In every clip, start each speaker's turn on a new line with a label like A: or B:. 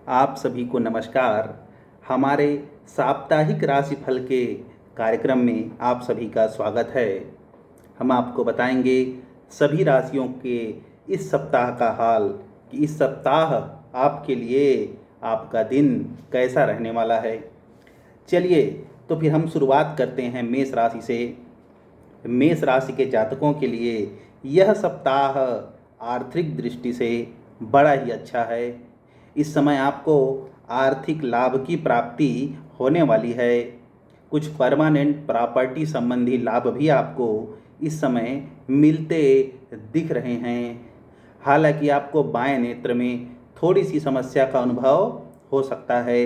A: आप सभी को नमस्कार। हमारे साप्ताहिक राशिफल के कार्यक्रम में आप सभी का स्वागत है। हम आपको बताएंगे सभी राशियों के इस सप्ताह का हाल कि इस सप्ताह आपके लिए आपका दिन कैसा रहने वाला है। चलिए तो फिर हम शुरुआत करते हैं मेष राशि से। मेष राशि के जातकों के लिए यह सप्ताह आर्थिक दृष्टि से बड़ा ही अच्छा है। इस समय आपको आर्थिक लाभ की प्राप्ति होने वाली है। कुछ परमानेंट प्रॉपर्टी संबंधी लाभ भी आपको इस समय मिलते दिख रहे हैं। हालांकि आपको बाएं नेत्र में थोड़ी सी समस्या का अनुभव हो सकता है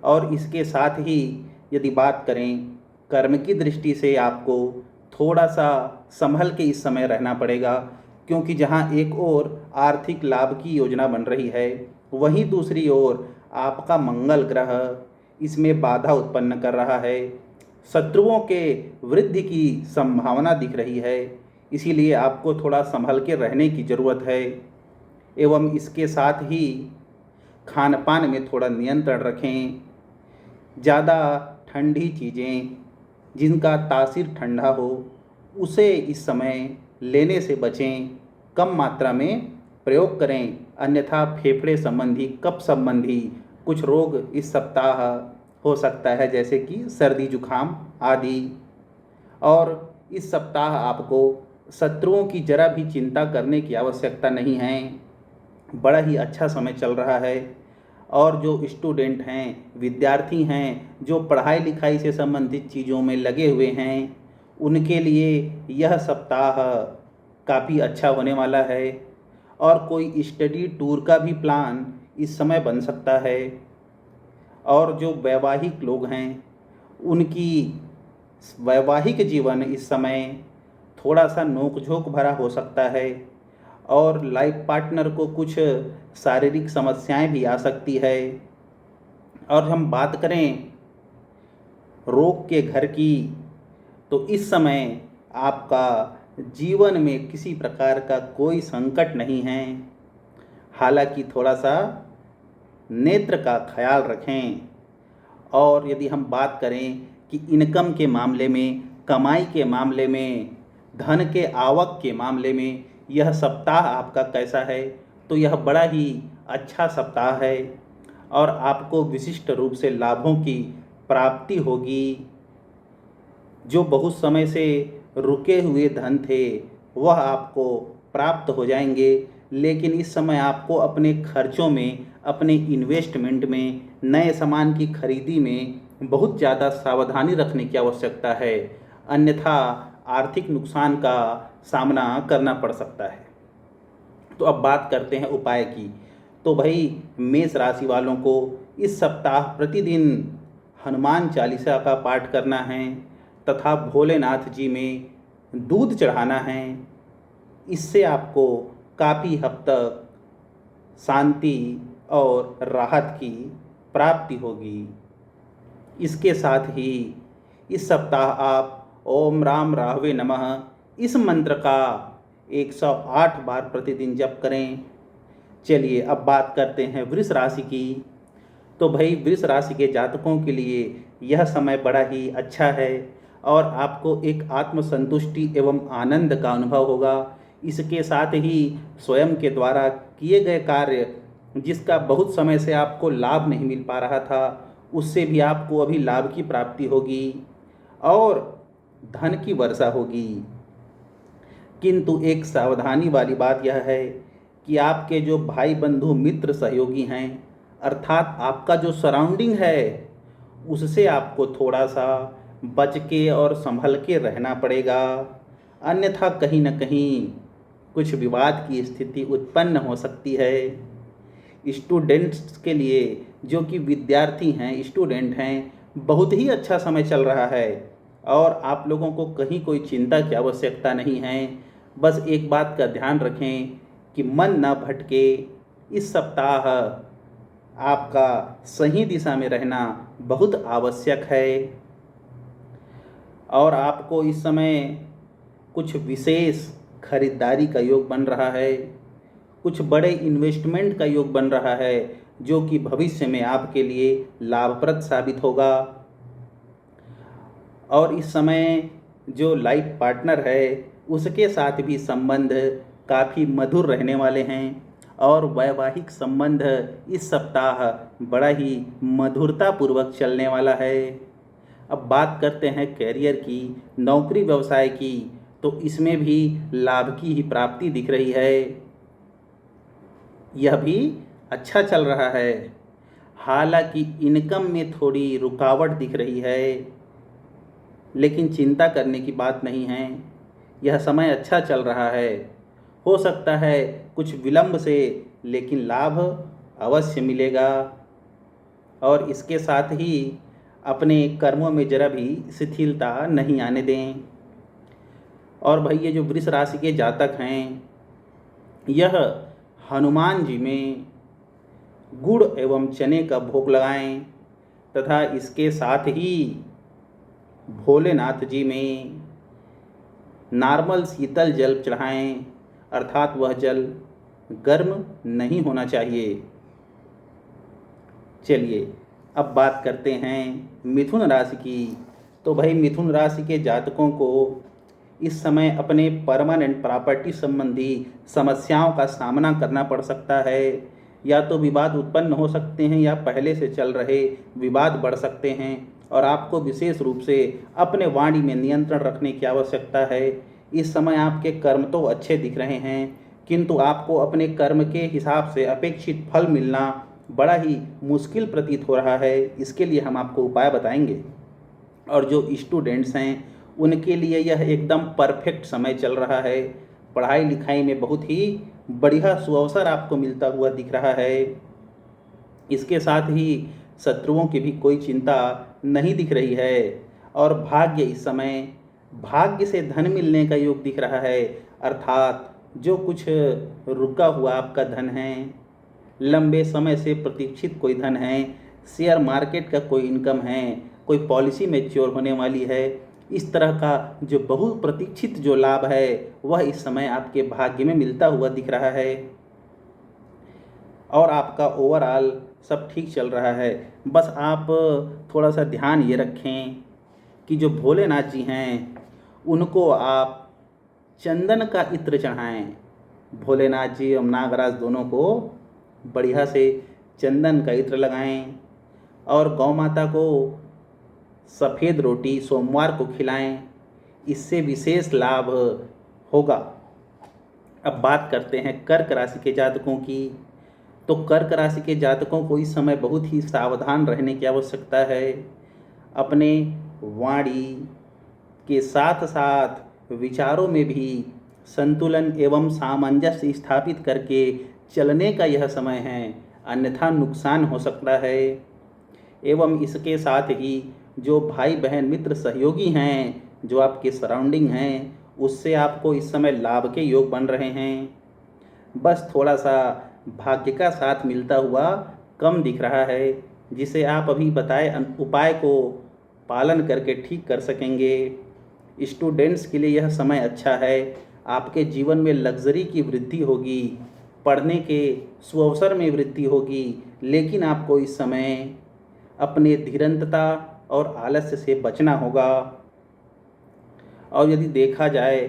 A: और इसके साथ ही यदि बात करें कर्म की दृष्टि से आपको थोड़ा सा संभल के इस समय रहना पड़ेगा, क्योंकि जहां एक ओर आर्थिक लाभ की योजना बन रही है वहीं दूसरी ओर आपका मंगल ग्रह इसमें बाधा उत्पन्न कर रहा है। शत्रुओं के वृद्धि की संभावना दिख रही है, इसीलिए आपको थोड़ा संभल के रहने की ज़रूरत है। एवं इसके साथ ही खान पान में थोड़ा नियंत्रण रखें। ज़्यादा ठंडी चीज़ें जिनका तासीर ठंडा हो उसे इस समय लेने से बचें, कम मात्रा में प्रयोग करें, अन्यथा फेफड़े संबंधी कफ संबंधी कुछ रोग इस सप्ताह हो सकता है, जैसे कि सर्दी जुखाम आदि। और इस सप्ताह आपको शत्रुओं की जरा भी चिंता करने की आवश्यकता नहीं है। बड़ा ही अच्छा समय चल रहा है। और जो स्टूडेंट हैं, विद्यार्थी हैं, जो पढ़ाई लिखाई से संबंधित चीज़ों में लगे हुए हैं, उनके लिए यह सप्ताह काफ़ी अच्छा होने वाला है। और कोई स्टडी टूर का भी प्लान इस समय बन सकता है। और जो वैवाहिक लोग हैं उनकी वैवाहिक जीवन इस समय थोड़ा सा नोक-झोंक भरा हो सकता है और लाइफ पार्टनर को कुछ शारीरिक समस्याएं भी आ सकती है। और हम बात करें रोग के घर की, तो इस समय आपका जीवन में किसी प्रकार का कोई संकट नहीं है। हालांकि थोड़ा सा नेत्र का ख्याल रखें। और यदि हम बात करें कि इनकम के मामले में, कमाई के मामले में, धन के आवक के मामले में यह सप्ताह आपका कैसा है, तो यह बड़ा ही अच्छा सप्ताह है और आपको विशिष्ट रूप से लाभों की प्राप्ति होगी। जो बहुत समय से रुके हुए धन थे वह आपको प्राप्त हो जाएंगे, लेकिन इस समय आपको अपने खर्चों में, अपने इन्वेस्टमेंट में, नए सामान की खरीदी में बहुत ज़्यादा सावधानी रखने की आवश्यकता है, अन्यथा आर्थिक नुकसान का सामना करना पड़ सकता है। तो अब बात करते हैं उपाय की। तो भाई मेष राशि वालों को इस सप्ताह प्रतिदिन हनुमान चालीसा का पाठ करना है तथा भोलेनाथ जी में दूध चढ़ाना है। इससे आपको काफ़ी हद तक शांति और राहत की प्राप्ति होगी। इसके साथ ही इस सप्ताह आप ओम राम राहवे नमः इस मंत्र का 108 बार प्रतिदिन जप करें। चलिए अब बात करते हैं वृष राशि की। तो भाई वृष राशि के जातकों के लिए यह समय बड़ा ही अच्छा है और आपको एक आत्मसंतुष्टि एवं आनंद का अनुभव होगा। इसके साथ ही स्वयं के द्वारा किए गए कार्य जिसका बहुत समय से आपको लाभ नहीं मिल पा रहा था, उससे भी आपको अभी लाभ की प्राप्ति होगी और धन की वर्षा होगी। किंतु एक सावधानी वाली बात यह है कि आपके जो भाई बंधु मित्र सहयोगी हैं, अर्थात आपका जो सराउंडिंग है, उससे आपको थोड़ा सा बच के और संभल के रहना पड़ेगा, अन्यथा कहीं न कहीं कुछ विवाद की स्थिति उत्पन्न हो सकती है। स्टूडेंट्स के लिए, जो कि विद्यार्थी हैं, स्टूडेंट हैं, बहुत ही अच्छा समय चल रहा है और आप लोगों को कहीं कोई चिंता की आवश्यकता नहीं है। बस एक बात का ध्यान रखें कि मन न भटके। इस सप्ताह आपका सही दिशा में रहना बहुत आवश्यक है और आपको इस समय कुछ विशेष खरीदारी का योग बन रहा है। कुछ बड़े इन्वेस्टमेंट का योग बन रहा है जो कि भविष्य में आपके लिए लाभप्रद साबित होगा। और इस समय जो लाइफ पार्टनर है उसके साथ भी संबंध काफ़ी मधुर रहने वाले हैं और वैवाहिक संबंध इस सप्ताह बड़ा ही मधुरतापूर्वक चलने वाला है। अब बात करते हैं कैरियर की, नौकरी व्यवसाय की, तो इसमें भी लाभ की ही प्राप्ति दिख रही है। यह भी अच्छा चल रहा है, हालांकि इनकम में थोड़ी रुकावट दिख रही है, लेकिन चिंता करने की बात नहीं है। यह समय अच्छा चल रहा है, हो सकता है कुछ विलंब से, लेकिन लाभ अवश्य मिलेगा। और इसके साथ ही अपने कर्मों में जरा भी शिथिलता नहीं आने दें। और भाई ये जो वृष राशि के जातक हैं, यह हनुमान जी में गुड़ एवं चने का भोग लगाएं तथा इसके साथ ही भोलेनाथ जी में नॉर्मल शीतल जल चढ़ाएं, अर्थात वह जल गर्म नहीं होना चाहिए। चलिए अब बात करते हैं मिथुन राशि की। तो भाई मिथुन राशि के जातकों को इस समय अपने परमानेंट प्रॉपर्टी संबंधी समस्याओं का सामना करना पड़ सकता है। या तो विवाद उत्पन्न हो सकते हैं या पहले से चल रहे विवाद बढ़ सकते हैं और आपको विशेष रूप से अपने वाणी में नियंत्रण रखने की आवश्यकता है। इस समय आपके कर्म तो अच्छे दिख रहे हैं, किंतु आपको अपने कर्म के हिसाब से अपेक्षित फल मिलना बड़ा ही मुश्किल प्रतीत हो रहा है। इसके लिए हम आपको उपाय बताएंगे। और जो स्टूडेंट्स हैं उनके लिए यह एकदम परफेक्ट समय चल रहा है। पढ़ाई लिखाई में बहुत ही बढ़िया सुअवसर आपको मिलता हुआ दिख रहा है। इसके साथ ही शत्रुओं की भी कोई चिंता नहीं दिख रही है। और भाग्य इस समय भाग्य से धन मिलने का योग दिख रहा है, अर्थात जो कुछ रुका हुआ आपका धन है, लंबे समय से प्रतीक्षित कोई धन है, शेयर मार्केट का कोई इनकम है, कोई पॉलिसी मैच्योर होने वाली है, इस तरह का जो बहुप्रतीक्षित जो लाभ है वह इस समय आपके भाग्य में मिलता हुआ दिख रहा है। और आपका ओवरऑल सब ठीक चल रहा है। बस आप थोड़ा सा ध्यान ये रखें कि जो भोलेनाथ जी हैं उनको आप चंदन का इत्र चढ़ाएं। भोलेनाथ जी और नागराज दोनों को बढ़िया से चंदन का इत्र लगाएं और गौ माता को सफ़ेद रोटी सोमवार को खिलाएं। इससे विशेष लाभ होगा। अब बात करते हैं कर्क राशि के जातकों की। तो कर्क राशि के जातकों को इस समय बहुत ही सावधान रहने की आवश्यकता है। अपने वाणी के साथ साथ विचारों में भी संतुलन एवं सामंजस्य स्थापित करके चलने का यह समय है, अन्यथा नुकसान हो सकता है। एवं इसके साथ ही जो भाई बहन मित्र सहयोगी हैं, जो आपके सराउंडिंग हैं, उससे आपको इस समय लाभ के योग बन रहे हैं। बस थोड़ा सा भाग्य का साथ मिलता हुआ कम दिख रहा है, जिसे आप अभी बताए उपाय को पालन करके ठीक कर सकेंगे। स्टूडेंट्स के लिए यह समय अच्छा है। आपके जीवन में लग्जरी की वृद्धि होगी, पढ़ने के सुअवसर में वृद्धि होगी, लेकिन आपको इस समय अपने धीरंतता और आलस्य से बचना होगा। और यदि देखा जाए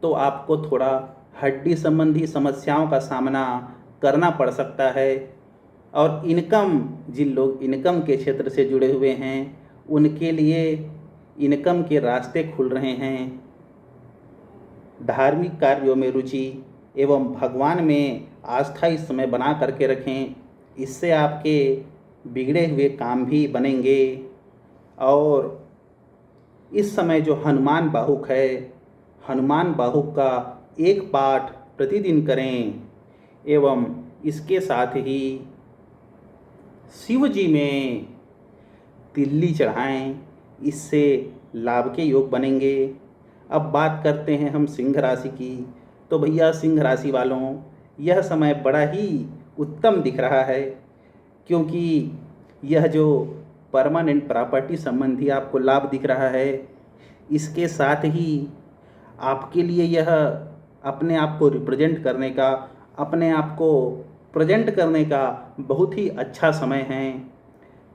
A: तो आपको थोड़ा हड्डी संबंधी समस्याओं का सामना करना पड़ सकता है। और जिन लोग इनकम के क्षेत्र से जुड़े हुए हैं उनके लिए इनकम के रास्ते खुल रहे हैं। धार्मिक कार्यों में रुचि एवं भगवान में आस्था इस समय बना करके रखें, इससे आपके बिगड़े हुए काम भी बनेंगे। और इस समय जो हनुमान बाहुक है, हनुमान बाहुक का एक पाठ प्रतिदिन करें एवं इसके साथ ही शिव जी में तिल्ली चढ़ाएं, इससे लाभ के योग बनेंगे। अब बात करते हैं हम सिंह राशि की। तो भैया सिंह राशि वालों, यह समय बड़ा ही उत्तम दिख रहा है, क्योंकि यह जो परमानेंट प्रॉपर्टी संबंधी आपको लाभ दिख रहा है, इसके साथ ही आपके लिए यह अपने आप को रिप्रेजेंट करने का अपने आप को प्रेजेंट करने का बहुत ही अच्छा समय है,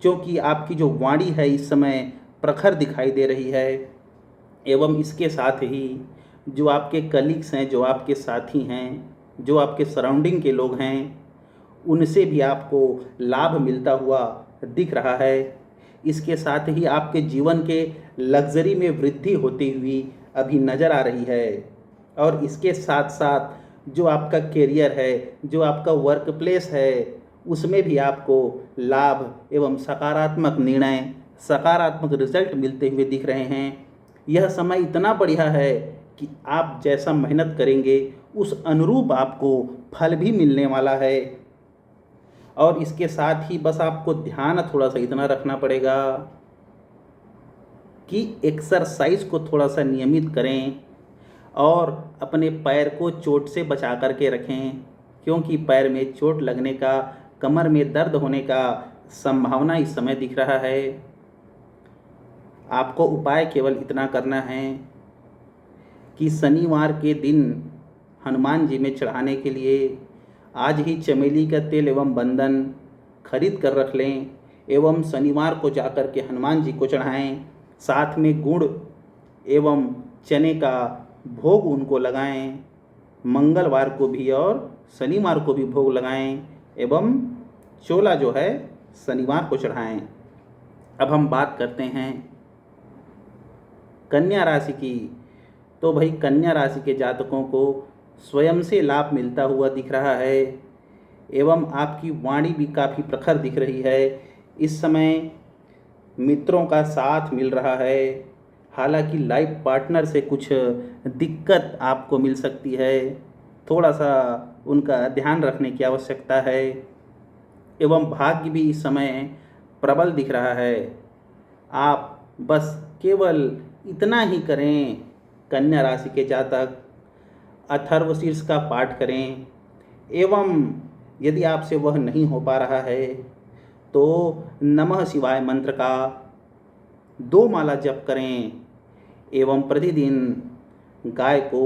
A: क्योंकि आपकी जो वाणी है इस समय प्रखर दिखाई दे रही है। एवं इसके साथ ही जो आपके कलीग्स हैं, जो आपके साथी हैं, जो आपके सराउंडिंग के लोग हैं, उनसे भी आपको लाभ मिलता हुआ दिख रहा है। इसके साथ ही आपके जीवन के लग्ज़री में वृद्धि होती हुई अभी नज़र आ रही है। और इसके साथ साथ जो आपका करियर है, जो आपका वर्क प्लेस है, उसमें भी आपको लाभ एवं सकारात्मक निर्णय, सकारात्मक रिजल्ट मिलते हुए दिख रहे हैं। यह समय इतना बढ़िया है कि आप जैसा मेहनत करेंगे उस अनुरूप आपको फल भी मिलने वाला है। और इसके साथ ही बस आपको ध्यान थोड़ा सा इतना रखना पड़ेगा कि एक्सरसाइज को थोड़ा सा नियमित करें और अपने पैर को चोट से बचा कर के रखें, क्योंकि पैर में चोट लगने का, कमर में दर्द होने का संभावना इस समय दिख रहा है। आपको उपाय केवल इतना करना है कि शनिवार के दिन हनुमान जी में चढ़ाने के लिए आज ही चमेली का तेल एवं बंधन खरीद कर रख लें एवं शनिवार को जाकर के हनुमान जी को चढ़ाएं। साथ में गुड़ एवं चने का भोग उनको लगाएं। मंगलवार को भी और शनिवार को भी भोग लगाएं एवं चोला जो है शनिवार को चढ़ाएं। अब हम बात करते हैं कन्या राशि की। तो भाई कन्या राशि के जातकों को स्वयं से लाभ मिलता हुआ दिख रहा है एवं आपकी वाणी भी काफ़ी प्रखर दिख रही है। इस समय मित्रों का साथ मिल रहा है। हालांकि लाइफ पार्टनर से कुछ दिक्कत आपको मिल सकती है, थोड़ा सा उनका ध्यान रखने की आवश्यकता है। एवं भाग्य भी इस समय प्रबल दिख रहा है। आप बस केवल इतना ही करें, कन्या राशि के जातक अथर्वशीर्ष का पाठ करें एवं यदि आपसे वह नहीं हो पा रहा है तो नमः शिवाय मंत्र का 2 माला जप करें एवं प्रतिदिन गाय को